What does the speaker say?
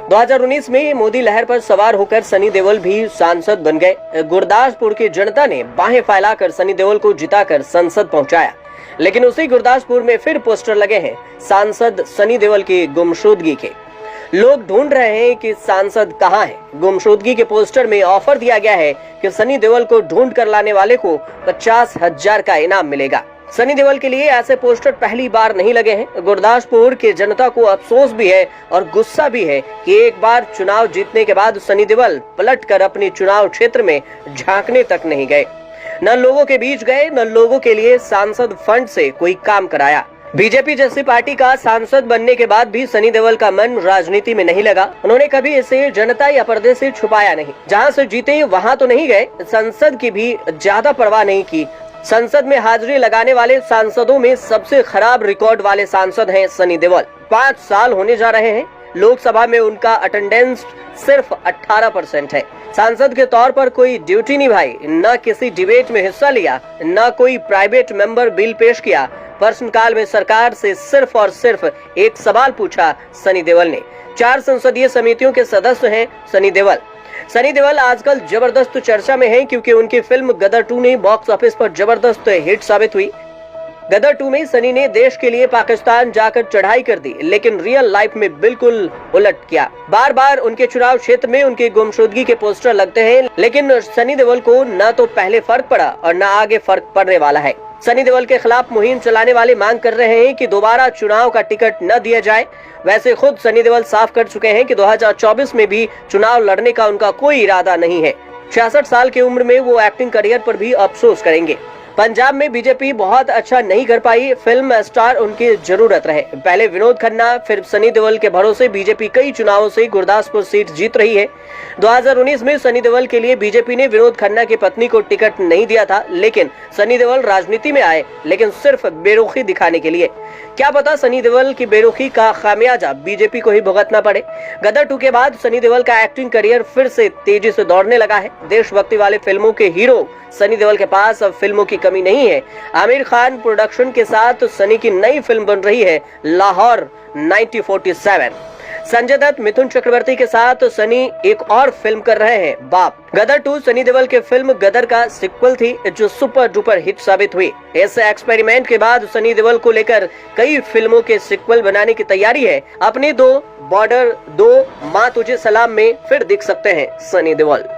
2019 में मोदी लहर पर सवार होकर सनी देओल भी सांसद बन गए। गुरदासपुर की जनता ने बाहें फैलाकर सनी देओल को जिताकर संसद पहुंचाया, लेकिन उसी गुरदासपुर में फिर पोस्टर लगे हैं सांसद सनी देओल की गुमशुदगी के। लोग ढूंढ रहे हैं कि सांसद कहां है। गुमशुदगी के पोस्टर में ऑफर दिया गया है कि सनी देओल को ढूंढ कर लाने वाले को 50,000 का इनाम मिलेगा। सनी देओल के लिए ऐसे पोस्टर पहली बार नहीं लगे हैं। गुरदासपुर की जनता को अफसोस भी है और गुस्सा भी है कि एक बार चुनाव जीतने के बाद सनी देओल पलटकर अपनी चुनाव क्षेत्र में झांकने तक नहीं गए, न लोगों के बीच गए, न लोगों के लिए सांसद फंड से कोई काम कराया। बीजेपी जैसी पार्टी का सांसद बनने के बाद भी सनी देओल का मन राजनीति में नहीं लगा। उन्होंने कभी इसे जनता या पर्दे से छुपाया नहीं। जहां से जीते वहां तो नहीं गए, संसद की भी ज्यादा परवाह नहीं की। संसद में हाजिरी लगाने वाले सांसदों में सबसे खराब रिकॉर्ड वाले सांसद हैं सनी देओल। 5 साल होने जा रहे हैं। लोकसभा में उनका अटेंडेंस सिर्फ 18% है। सांसद के तौर पर कोई ड्यूटी निभाई, न किसी डिबेट में हिस्सा लिया, न कोई प्राइवेट मेंबर बिल पेश किया। प्रश्नकाल में सरकार से सिर्फ और सिर्फ एक सवाल पूछा सनी देओल ने। 4 संसदीय समितियों के सदस्य हैं सनी देओल। सनी देओल आजकल जबरदस्त चर्चा में हैं क्योंकि उनकी फिल्म गदर 2 ने बॉक्स ऑफिस पर जबरदस्त हिट साबित हुई। गदर 2 में सनी ने देश के लिए पाकिस्तान जाकर चढ़ाई कर दी, लेकिन रियल लाइफ में बिल्कुल उलट किया। बार बार उनके चुनाव क्षेत्र में उनकी गुमशुदगी के पोस्टर लगते हैं, लेकिन सनी देओल को न तो पहले फर्क पड़ा और न आगे फर्क पड़ने वाला है। सनी देओल के खिलाफ मुहिम चलाने वाले मांग कर रहे हैं कि दोबारा चुनाव का टिकट न दिया जाए। वैसे खुद सनी देओल साफ कर चुके हैं कि 2024 में भी चुनाव लड़ने का उनका कोई इरादा नहीं है। 66 साल की उम्र में वो एक्टिंग करियर पर भी अफसोस करेंगे। पंजाब में बीजेपी बहुत अच्छा नहीं कर पाई, फिल्म स्टार उनकी जरूरत रहे। पहले विनोद खन्ना, फिर सनी देओल के भरोसे बीजेपी कई चुनावों से गुरदासपुर सीट जीत रही है। 2019 में सनी देओल के लिए बीजेपी ने विनोद खन्ना की पत्नी को टिकट नहीं दिया था, लेकिन सनी देओल राजनीति में आए, लेकिन सिर्फ बेरुखी दिखाने के लिए। क्या पता सनी देओल की बेरुखी का खामियाजा बीजेपी को ही भुगतना पड़े। गदर 2 के बाद सनी देओल का एक्टिंग करियर फिर से तेजी से दौड़ने लगा है। देशभक्ति वाले फिल्मों के हीरो सनी देओल के पास अब फिल्मों की कमी नहीं है। आमिर खान प्रोडक्शन के साथ सनी की नई फिल्म बन रही है लाहौर 1947। संजय दत्त, मिथुन चक्रवर्ती के साथ सनी एक और फिल्म कर रहे हैं बाप। गदर 2 सनी देओल के फिल्म गदर का सिक्वल थी जो सुपर डुपर हिट साबित हुई। इस एक्सपेरिमेंट के बाद सनी देओल को लेकर कई फिल्मों के सिक्वल बनाने की तैयारी है। अपने 2 बॉर्डर 2 माँ तुझे सलाम में फिर दिख सकते हैं सनी देओल।